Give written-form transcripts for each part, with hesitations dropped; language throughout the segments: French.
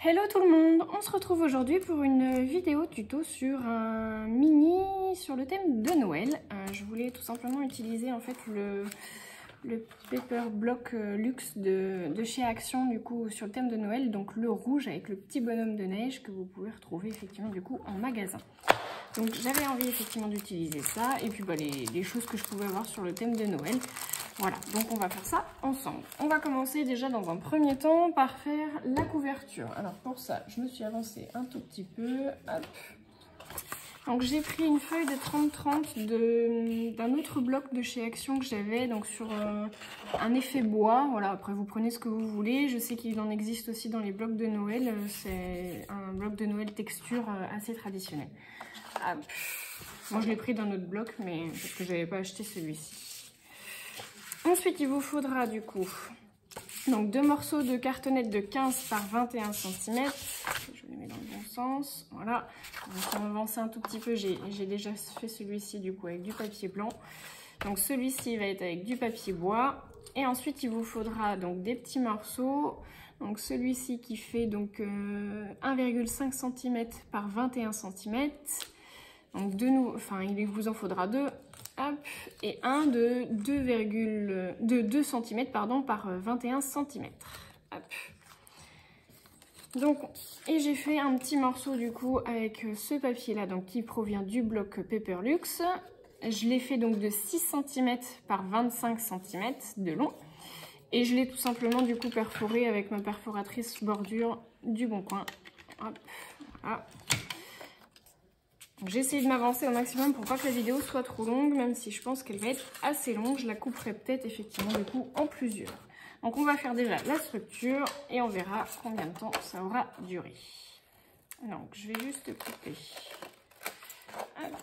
Hello tout le monde, on se retrouve aujourd'hui pour une vidéo tuto sur un mini sur le thème de Noël. Je voulais tout simplement utiliser en fait le Paper Block Luxe de chez Action du coup sur le thème de Noël, donc le rouge avec le petit bonhomme de neige que vous pouvez retrouver effectivement du coup en magasin. Donc j'avais envie effectivement d'utiliser ça et puis les choses que je pouvais avoir sur le thème de Noël. Voilà, donc on va faire ça ensemble. On va commencer déjà dans un premier temps par faire la couverture. Alors pour ça, je me suis avancée un tout petit peu. Hop. Donc j'ai pris une feuille de 30-30 d'un autre bloc de chez Action que j'avais, donc sur un effet bois. Voilà, après vous prenez ce que vous voulez. Je sais qu'il en existe aussi dans les blocs de Noël. C'est un bloc de Noël texture assez traditionnel. Hop. Moi je l'ai pris d'un autre bloc, mais parce que j'avais pas acheté celui-ci. Ensuite, il vous faudra du coup donc 2 morceaux de cartonnette de 15 par 21 cm. Je les mets dans le bon sens. Voilà. On va avancer un tout petit peu. J'ai déjà fait celui-ci du coup avec du papier blanc. Donc celui-ci va être avec du papier bois. Et ensuite, il vous faudra donc des petits morceaux. Donc celui-ci qui fait donc 1,5 cm par 21 cm. Donc il vous en faudra 2. Hop, et un de 2 cm pardon, par 21 cm. Hop. Donc, et j'ai fait un petit morceau du coup avec ce papier là, donc qui provient du bloc Paper Luxe. Je l'ai fait donc de 6 cm par 25 cm de long. Et je l'ai tout simplement du coup perforé avec ma perforatrice bordure du Bon Coin. Hop, voilà. J'ai essayé de m'avancer au maximum pour pas que la vidéo soit trop longue, même si je pense qu'elle va être assez longue. Je la couperai peut-être effectivement du coup en plusieurs. Donc on va faire déjà la structure et on verra combien de temps ça aura duré. Donc je vais juste couper. Hop.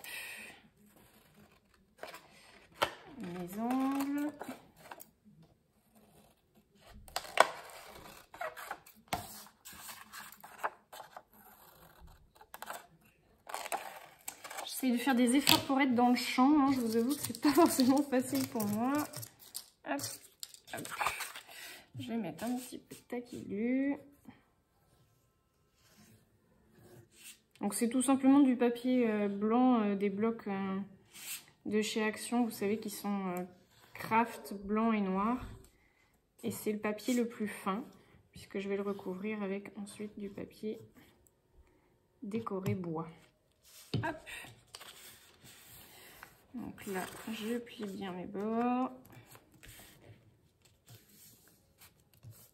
Mes angles. J'essaie de faire des efforts pour être dans le champ, hein. Je vous avoue que c'est pas forcément facile pour moi. Hop, hop. Je vais mettre un petit peu de taquilu. Donc c'est tout simplement du papier blanc, des blocs de chez Action, vous savez, qui sont craft blanc et noir. Et c'est le papier le plus fin, puisque je vais le recouvrir avec ensuite du papier décoré bois. Hop. Donc là, je plie bien mes bords.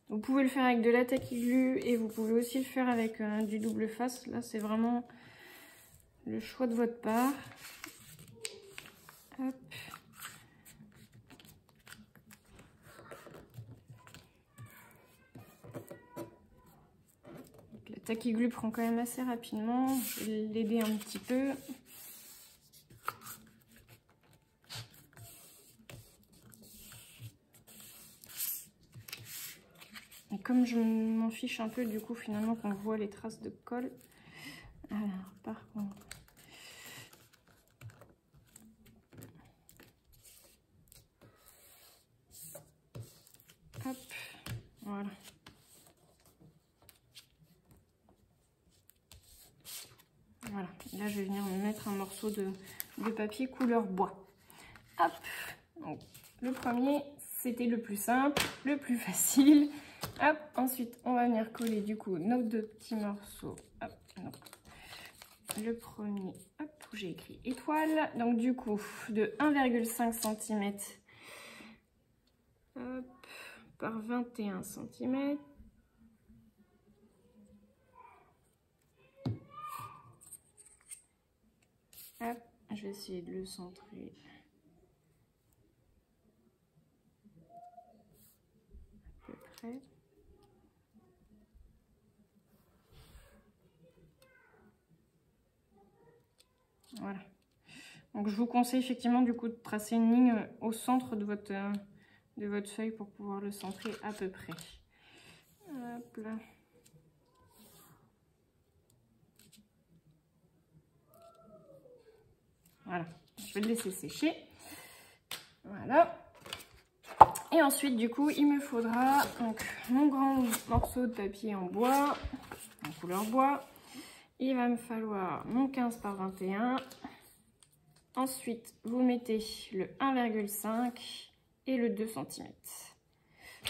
Vous pouvez le faire avec de la taquiglue et vous pouvez aussi le faire avec du double face. Là, c'est vraiment le choix de votre part. Hop. Donc, la taquiglue prend quand même assez rapidement. Je vais l'aider un petit peu. Et comme je m'en fiche un peu du coup finalement qu'on voit les traces de colle, alors par contre, hop, voilà. Voilà, là je vais venir me mettre un morceau de papier couleur bois. Hop, donc le premier c'était le plus simple, le plus facile. Hop, ensuite on va venir coller du coup nos 2 petits morceaux. Hop, non. Le premier, hop, où j'ai écrit étoile. Donc du coup de 1,5 cm hop, par 21 cm. Hop, je vais essayer de le centrer. À peu près. Voilà. Donc je vous conseille effectivement du coup de tracer une ligne au centre de votre feuille pour pouvoir le centrer à peu près. Hop là. Voilà. Je vais le laisser sécher. Voilà. Et ensuite du coup il me faudra donc mon grand morceau de papier en bois. en couleur bois. Il va me falloir mon 15 par 21. Ensuite, vous mettez le 1,5 et le 2 cm.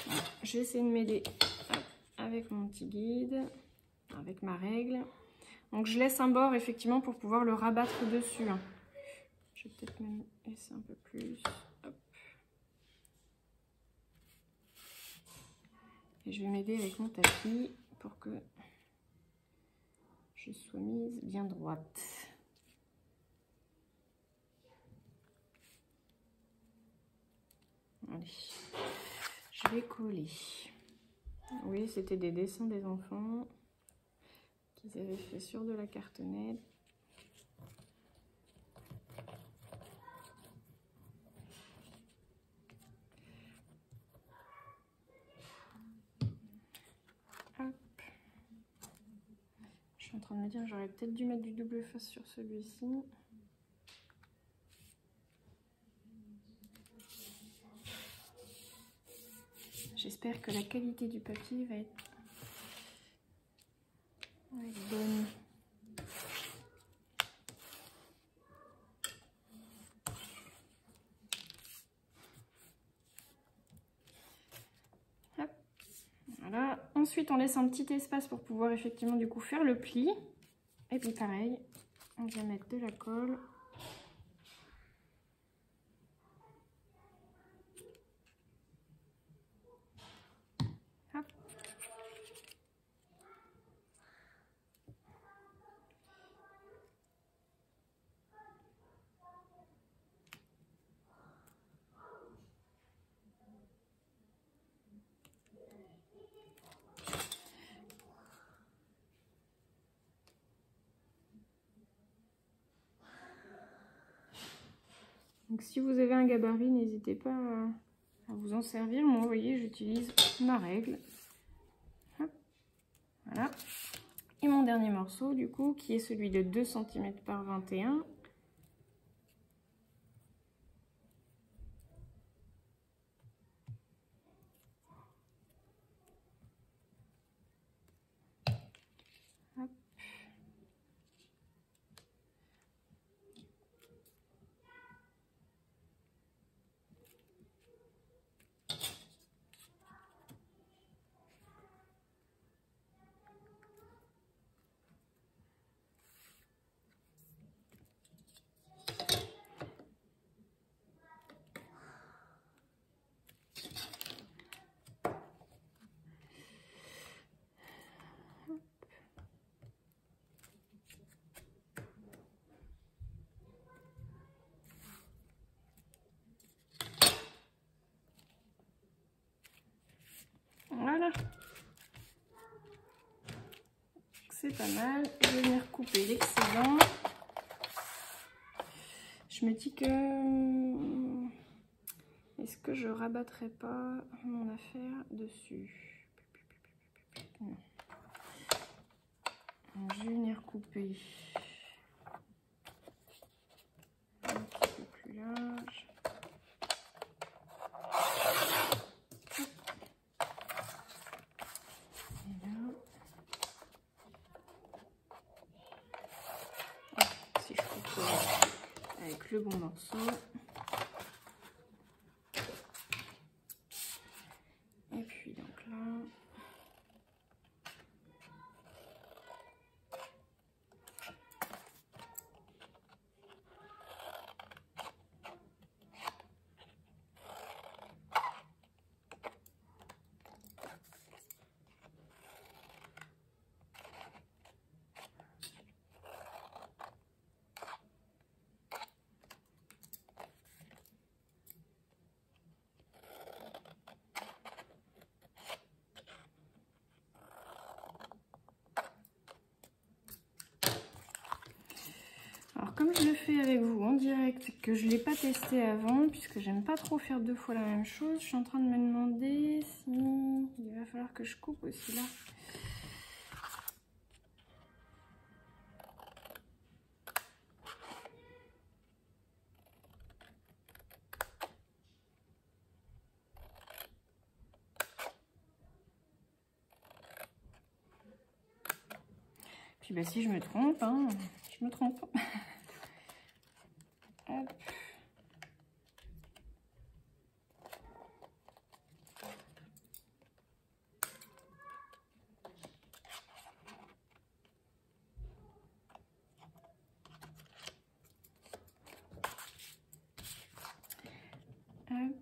Voilà, je vais essayer de m'aider avec mon petit guide, avec ma règle. Donc je laisse un bord effectivement pour pouvoir le rabattre dessus. Hein. Je vais peut-être même laisser un peu plus. Hop. Et je vais m'aider avec mon tapis pour que je sois mise bien droite. Allez, je vais coller. Oui, c'était des dessins des enfants qu'ils avaient fait sur de la cartonnette. Hop. Je suis en train de me dire que j'aurais peut-être dû mettre du double face sur celui-ci. J'espère que la qualité du papier va être bonne. Hop. Voilà. Ensuite, on laisse un petit espace pour pouvoir effectivement du coup faire le pli. Et puis pareil, on va mettre de la colle. Hop. Donc si vous avez un gabarit, n'hésitez pas à vous en servir. Moi, vous voyez, j'utilise ma règle. Hop. Voilà. Et mon dernier morceau, du coup, qui est celui de 2 cm par 21. Hop. Voilà, c'est pas mal. Je vais venir couper l'excédent. Je me dis que est-ce que je rabattrai pas mon affaire dessus? Non. Donc, je vais venir couper un petit peu plus large. Avec le bon morceau. Et puis donc là. Alors comme je le fais avec vous en direct, que je ne l'ai pas testé avant, puisque j'aime pas trop faire 2 fois la même chose, je suis en train de me demander si il va falloir que je coupe aussi là. Puis bah, si je me trompe, hein, je me trompe. Hop. Hop.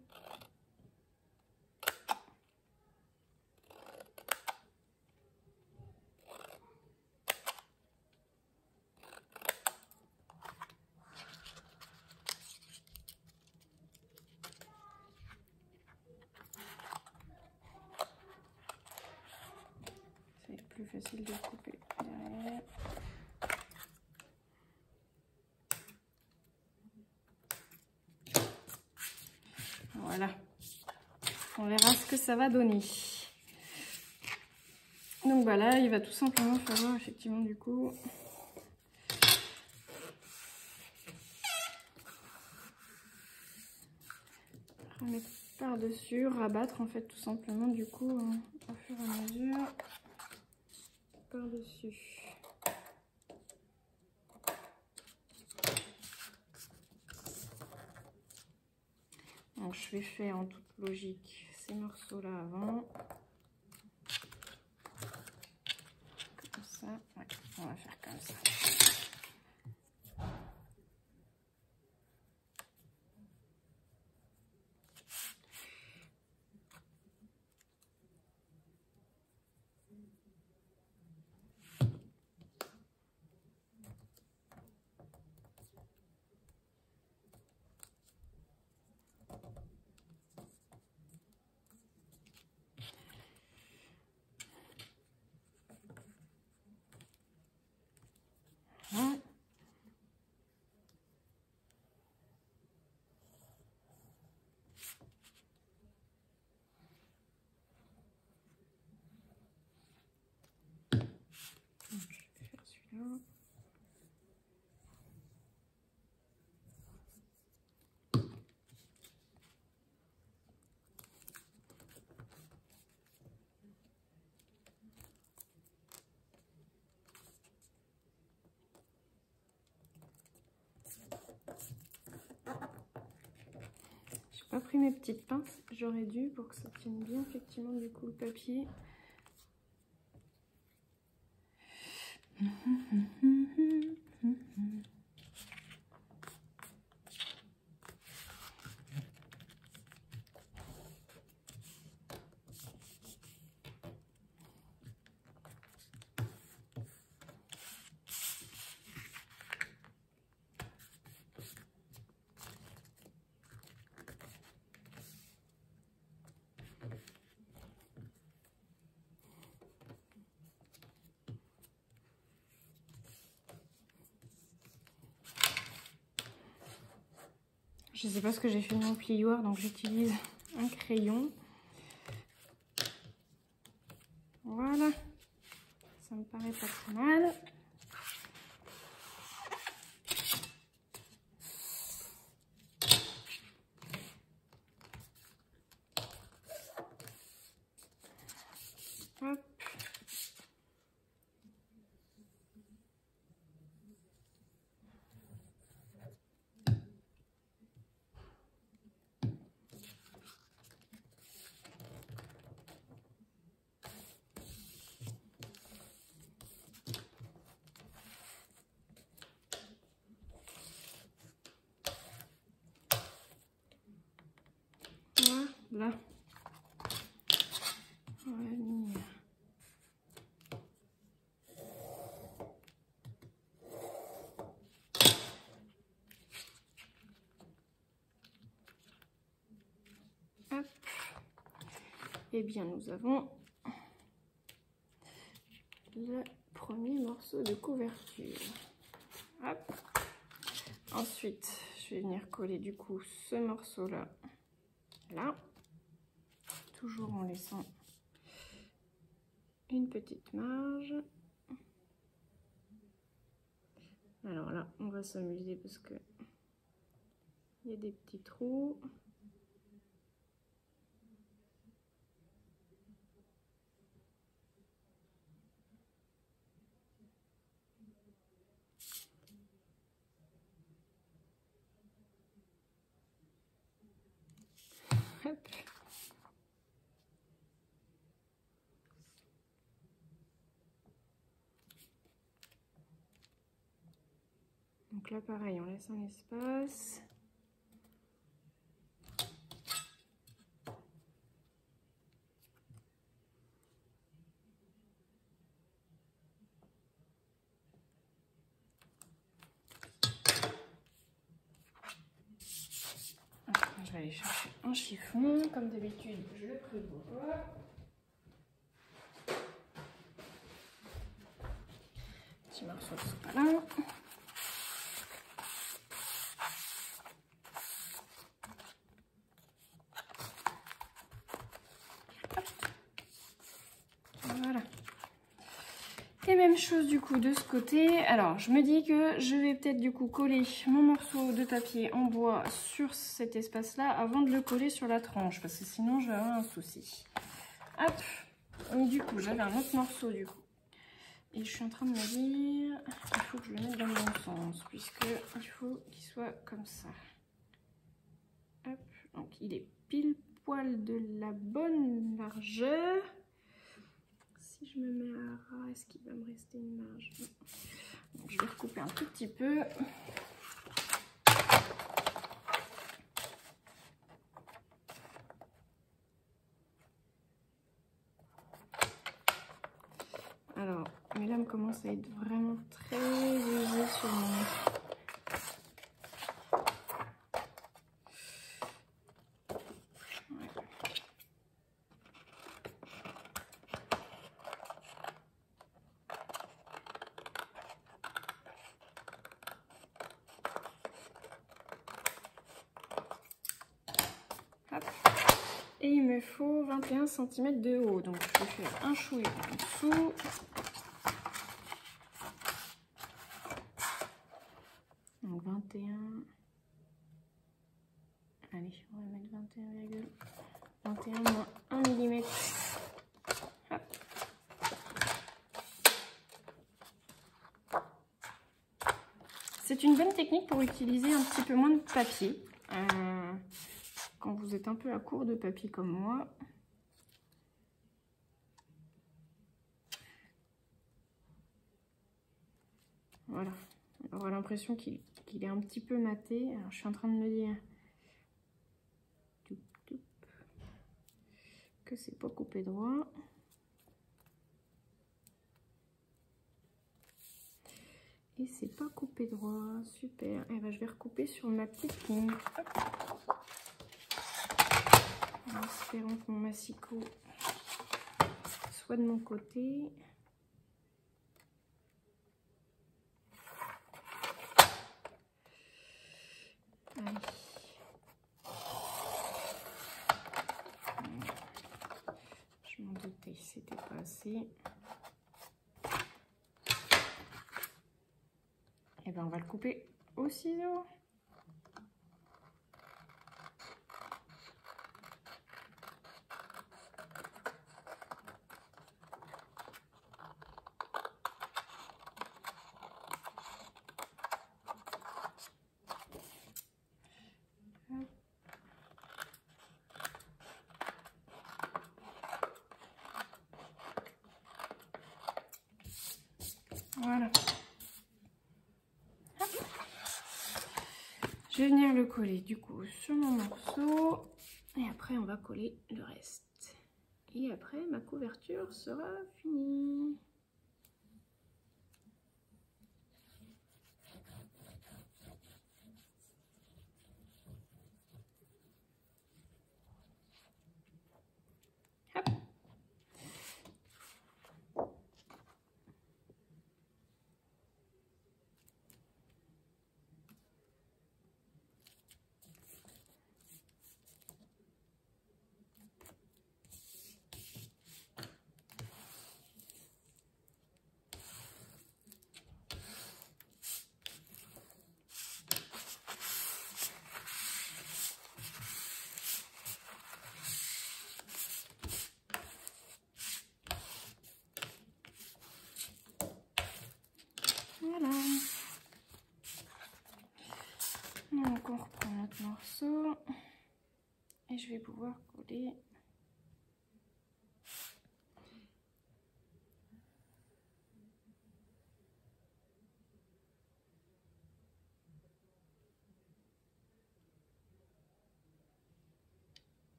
C'est plus facile de couper derrière. Voilà. On verra ce que ça va donner. Donc voilà, il va tout simplement falloir effectivement du coup remettre par-dessus, rabattre en fait tout simplement du coup au fur et à mesure par-dessus. Donc je vais faire en toute logique ces morceaux là avant. Comme ça, ouais, on va faire comme ça. Voilà. Donc, je vais faire celui-là. J'ai pas pris mes petites pinces, j'aurais dû pour que ça tienne bien effectivement du coup le papier. Je sais pas ce que j'ai fait de mon plioir, donc j'utilise un crayon. Voilà, ça me paraît pas trop mal. Hop. Voilà. On va venir. Hop. Eh bien, nous avons le premier morceau de couverture. Hop. Ensuite, je vais venir coller du coup ce morceau-là, là, toujours en laissant une petite marge. Alors là, on va s'amuser parce que il y a des petits trous. Donc là pareil, on laisse un espace. Je vais aller chercher un chiffon, comme d'habitude je le prévois. Petit morceau de sopalin. Voilà. Et même chose du coup de ce côté. Alors je me dis que je vais peut-être du coup coller mon morceau de papier en bois sur cet espace là avant de le coller sur la tranche, parce que sinon je vais avoir un souci. Hop. Et du coup j'avais un autre morceau du coup. Et je suis en train de me dire qu'il faut que je le mette dans le bon sens, puisque il faut qu'il soit comme ça. Hop. Donc il est pile poil de la bonne largeur. Si je me mets à ras, est-ce qu'il va me rester une marge? Donc, je vais recouper un tout petit peu. Alors, mes lames commencent à être vraiment très légères sur mon... Et il me faut 21 cm de haut, donc je vais faire un chouïa en dessous. Donc 21. Allez, on va mettre 21,21 moins 1 mm. Hop. C'est une bonne technique pour utiliser un petit peu moins de papier. Quand vous êtes un peu à court de papier comme moi. Voilà, on aura l'impression qu'il est un petit peu maté. Alors je suis en train de me dire que c'est pas coupé droit. Et c'est pas coupé droit, super. Et ben je vais recouper sur ma petite ligne. Hop. En espérant que mon massicot soit de mon côté. Allez. Je m'en doutais, c'était pas assez. Et ben on va le couper au ciseau. Voilà. Hop. Je vais venir le coller du coup sur mon morceau et après on va coller le reste. Et après ma couverture sera finie. Hop. Voilà. Donc on reprend notre morceau et je vais pouvoir coller.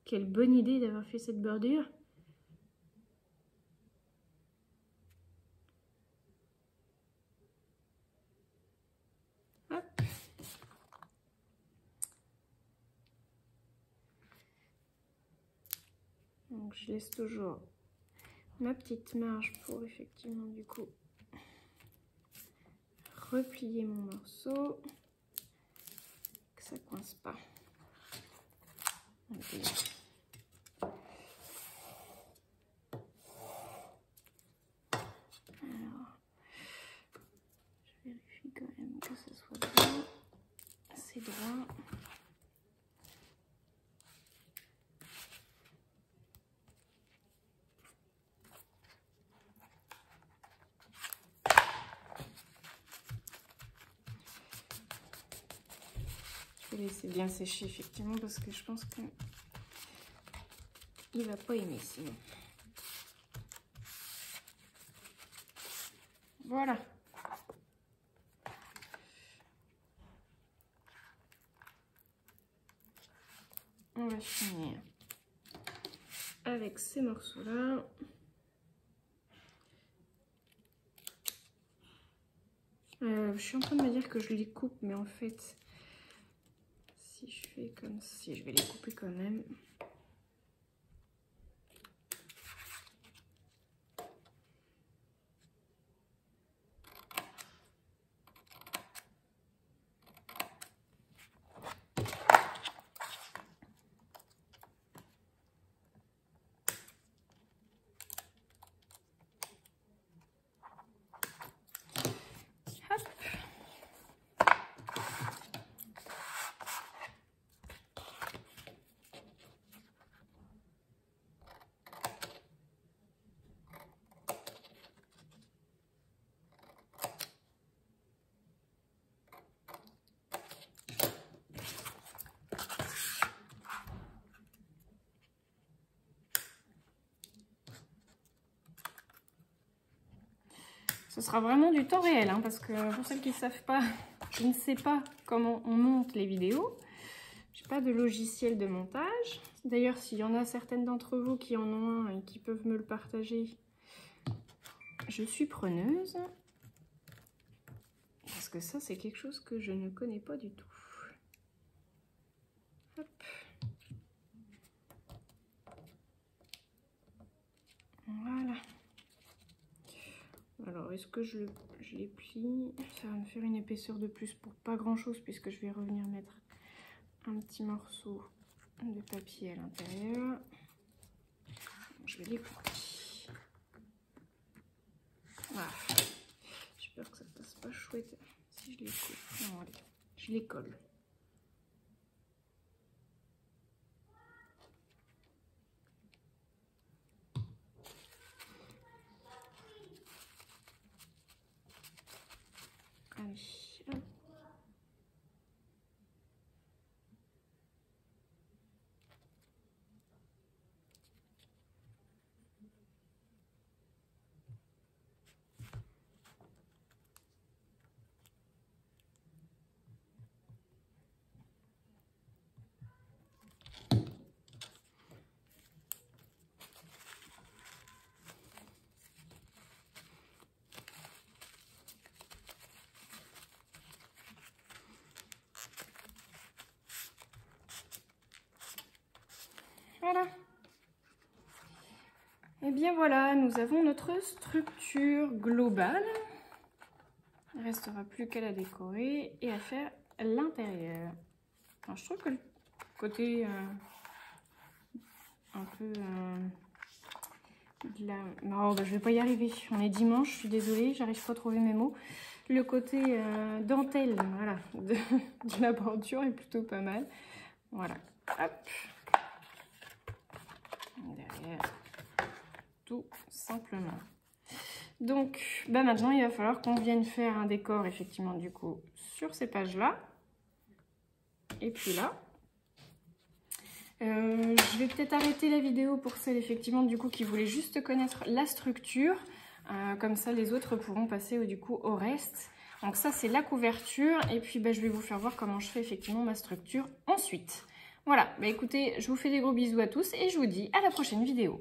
Quelle bonne idée d'avoir fait cette bordure. Hop. Donc je laisse toujours ma petite marge pour effectivement du coup replier mon morceau, que ça coince pas. Okay. Alors, je vérifie quand même que ce soit bien, c'est droit. Je vais laisser bien sécher effectivement parce que je pense que il va pas aimer sinon. Voilà. On va finir avec ces morceaux-là. Je suis en train de me dire que je les coupe, mais en fait, si je fais comme si, je vais les couper quand même. Ce sera vraiment du temps réel, hein, parce que pour celles qui ne savent pas, je ne sais pas comment on monte les vidéos. Je n'ai pas de logiciel de montage. D'ailleurs, s'il y en a certaines d'entre vous qui en ont un et qui peuvent me le partager, je suis preneuse. Parce que ça, c'est quelque chose que je ne connais pas du tout. Hop. Voilà. Alors, est-ce que je les plie? Ça va me faire une épaisseur de plus pour pas grand-chose, puisque je vais revenir mettre un petit morceau de papier à l'intérieur. Je vais les plier. Voilà. J'ai peur que ça passe pas chouette si je les coupe. Non, allez, je les colle. Allez, hop. Voilà. Et bien voilà, nous avons notre structure globale. Il ne restera plus qu'à la décorer et à faire l'intérieur. Je trouve que le côté un peu de la... Non, bah, je vais pas y arriver. On est dimanche, je suis désolée, j'arrive pas à trouver mes mots. Le côté dentelle, voilà, de la bordure est plutôt pas mal. Voilà. Hop. Derrière, tout simplement. Donc, bah maintenant, il va falloir qu'on vienne faire un décor, effectivement, du coup, sur ces pages-là. Et puis là. Je vais peut-être arrêter la vidéo pour celles, effectivement, du coup, qui voulaient juste connaître la structure. Comme ça, les autres pourront passer, du coup, au reste. Donc ça, c'est la couverture. Et puis, bah, je vais vous faire voir comment je fais, effectivement, ma structure ensuite. Voilà, bah écoutez, je vous fais des gros bisous à tous et je vous dis à la prochaine vidéo.